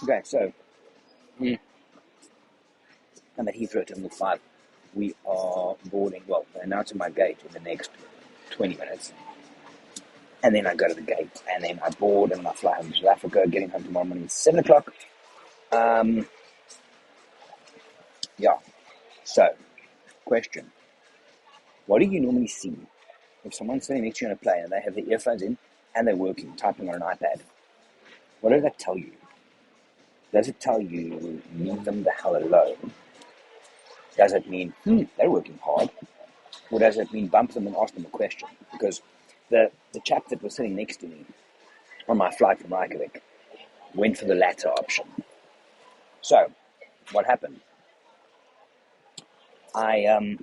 Okay, so I'm at Heathrow Terminal 5. We are boarding, well, they're announcing my gate in the next 20 minutes. And then I go to the gate, and then I board, and I fly home to South Africa, getting home tomorrow morning at 7 o'clock. Yeah, so, question. What do you normally see if someone's sitting next to you on a plane and they have their earphones in and they're working, typing on an iPad? What does that tell you? Does it tell you leave them the hell alone? Does it mean, they're working hard? Or does it mean bump them and ask them a question? Because the chap that was sitting next to me on my flight from Reykjavik went for the latter option. So, what happened? I'm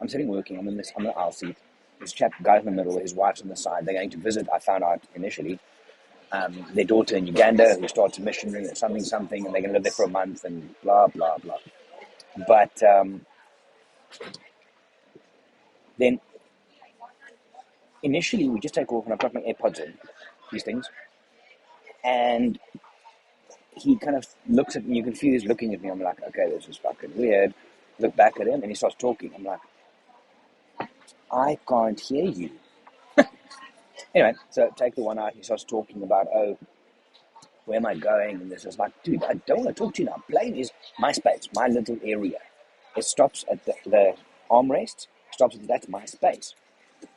sitting working, I'm in the aisle seat. This chap, guy's in the middle, his wife's on the side. They're going to visit, I found out initially, their daughter in Uganda who starts a missionary or something, and they're going to live there for a month and blah, blah, blah. But then initially we just take off and I've got my AirPods in, these things, and he kind of looks at me, you can feel he's looking at me. I'm like, okay, this is fucking weird. Look back at him and he starts talking. I'm like, I can't hear you. Anyway, so take the one out, he starts talking about, where am I going? And this is like, dude, I don't want to talk to you now. Plane is my space, my little area. It stops at the armrest, stops at that's my space.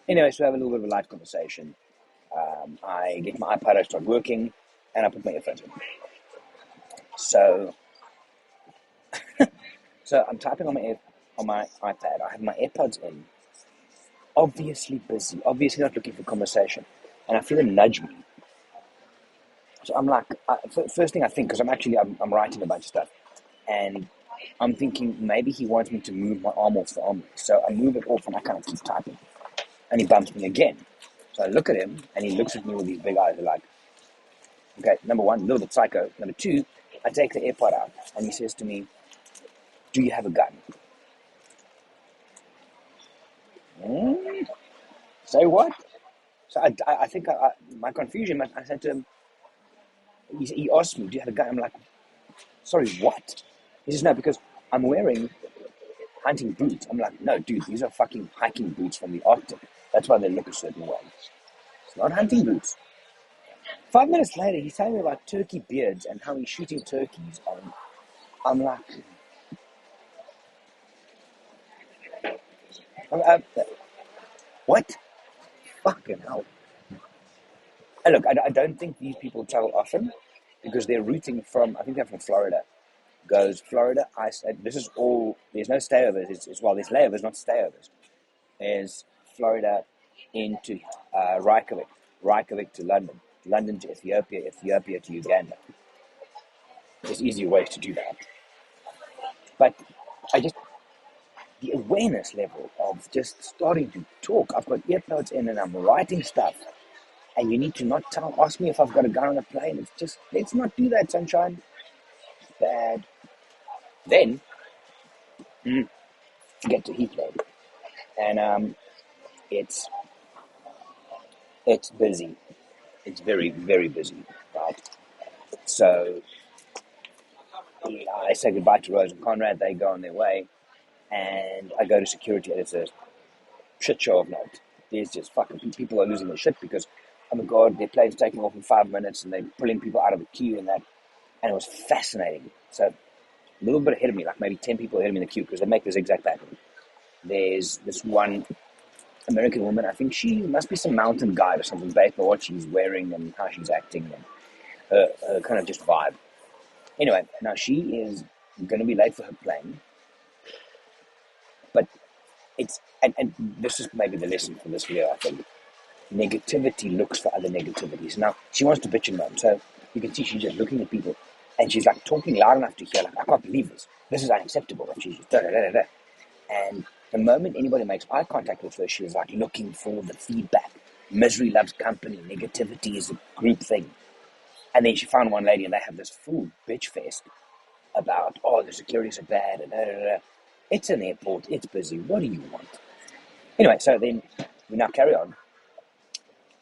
Anyway, so we have a little bit of a light conversation. I get my iPad, I start working, and I put my earphones in. So I'm typing on my iPad. I have my AirPods in. Obviously busy, obviously not looking for conversation. And I feel him nudge me. So I'm like, first thing I think, because I'm writing a bunch of stuff, and I'm thinking maybe he wants me to move my arm off the armrest. So I move it off and I kind of keep typing. And he bumps me again. So I look at him and he looks at me with these big eyes. Like, okay, number one, a little bit psycho. Number two, I take the AirPod out and he says to me, do you have a gun? Say what? So I think my confusion, I said to him, he asked me, do you have a gun? I'm like, sorry, what? He says, no, because I'm wearing hunting boots. I'm like, no, dude, these are fucking hiking boots from the Arctic. That's why they look a certain way. It's not hunting boots. 5 minutes later, he's telling me about turkey beards and how he's shooting turkeys. And I'm like, what? Fucking hell. And look, I don't think these people travel often because they're routing from, I think they're from Florida. Goes Florida, this is all, there's no stayovers. There's layovers, not stayovers. There's Florida into Reykjavik to London to Ethiopia to Uganda. There's easier ways to do that. But the awareness level of just starting to talk. I've got earphones in and I'm writing stuff. And you need to not ask me if I've got a gun on a plane. It's just, let's not do that, sunshine. It's bad. Then, get to Heathrow. And it's busy. It's very, very busy, right? So I say goodbye to Rose and Conrad. They go on their way. And I go to security, and it's a shit show of note. There's just fucking people are losing their shit because, oh my god, their plane's taking off in 5 minutes and they're pulling people out of the queue and that. And it was fascinating. So a little bit ahead of me, like maybe 10 people ahead of me in the queue because they make this exact pattern. There's this one American woman, I think she must be some mountain guide or something based on what she's wearing and how she's acting and her kind of just vibe. Anyway, now she is going to be late for her plane. But and this is maybe the lesson from this video, I think. Negativity looks for other negativities. Now, she wants to bitch and moan, so you can see she's just looking at people, and she's like talking loud enough to hear, like, I can't believe this. This is unacceptable. And she's just da-da-da-da-da. And the moment anybody makes eye contact with her, she's like looking for the feedback. Misery loves company. Negativity is a group thing. And then she found one lady, and they have this full bitch fest about, the securities are bad, and da-da-da-da. It's an airport. It's busy. What do you want? Anyway, so then we now carry on.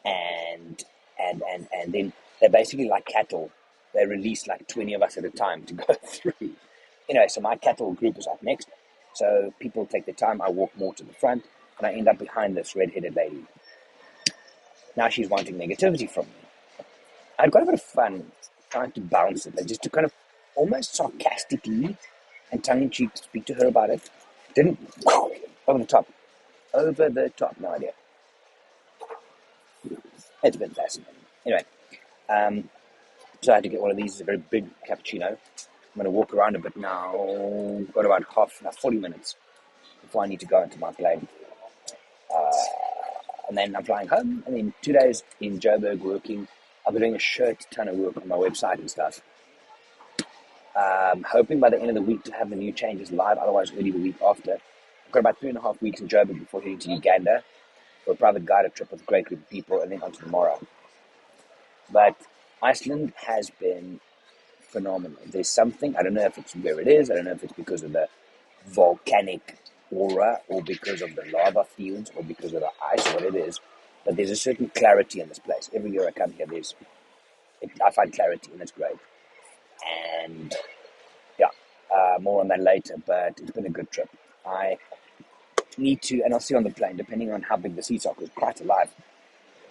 And then they're basically like cattle they release like 20 of us at a time to go through. Anyway, so my cattle group is up next. So people take their time. I walk more to the front, and I end up behind this red-headed lady. Now she's wanting negativity from me. I'd got a bit of fun trying to bounce it, like just to kind of almost sarcastically and tongue-in-cheek speak to her about it. Didn't over the top. No idea. It's been fascinating. Anyway, so I had to get one of these. It's a very big cappuccino. I'm going to walk around a bit now. Got about 40 minutes before I need to go into my plane. And then I'm flying home. And then 2 days in Joburg working. I'll be doing a shit ton of work on my website and stuff. Hoping by the end of the week to have the new changes live. Otherwise, early the week after. I've got about 3.5 weeks in Joburg before heading to Uganda for a private guided trip with a great group of people, and then on to tomorrow. But Iceland has been phenomenal. There's something, I don't know if it's where it is, I don't know if it's because of the volcanic aura or because of the lava fields or because of the ice or what it is, but there's a certain clarity in this place. Every year I come here, I find clarity, and it's great. And yeah, more on that later, but it's been a good trip. I need to, and I'll see on the plane, depending on how big the seats are, because quite alive.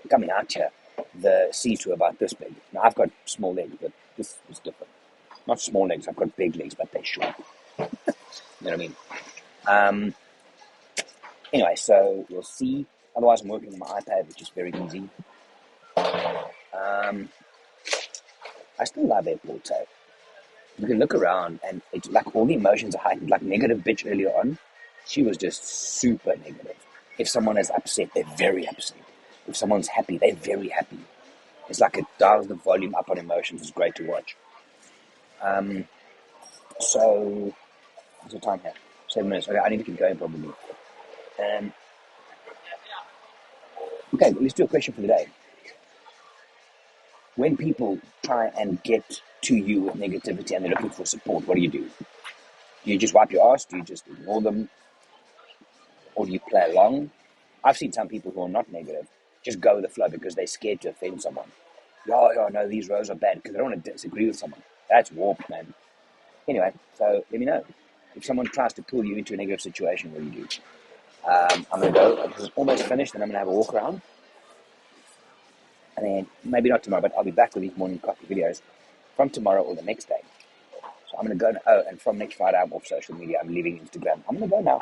Coming out here, the seats were about this big. Now, I've got small legs, but this is different. Not small legs, I've got big legs, but they're short. You know what I mean? Anyway, so we'll see. Otherwise, I'm working on my iPad, which is very easy. I still love airports. So you can look around, and it's like all the emotions are heightened. Like negative bitch earlier on, she was just super negative. If someone is upset, they're very upset. If someone's happy, they're very happy. It's like it dials the volume up on emotions. It's great to watch. So, what's the time here? 7 minutes. Okay, I need to keep going probably. Okay, let's do a question for the day. When people try and get to you with negativity and they're looking for support, what do? Do you just wipe your ass? Do you just ignore them? Or do you play along? I've seen some people who are not negative just go with the flow because they're scared to offend someone. No, these rows are bad because they don't want to disagree with someone. That's warped, man. Anyway, so let me know. If someone tries to pull you into a negative situation, what do you do? I'm going to go. This is almost finished, and I'm going to have a walk around. And then, maybe not tomorrow, but I'll be back with these morning coffee videos from tomorrow or the next day. So I'm going to go now. Oh, and from next Friday, I'm off social media. I'm leaving Instagram. I'm going to go now.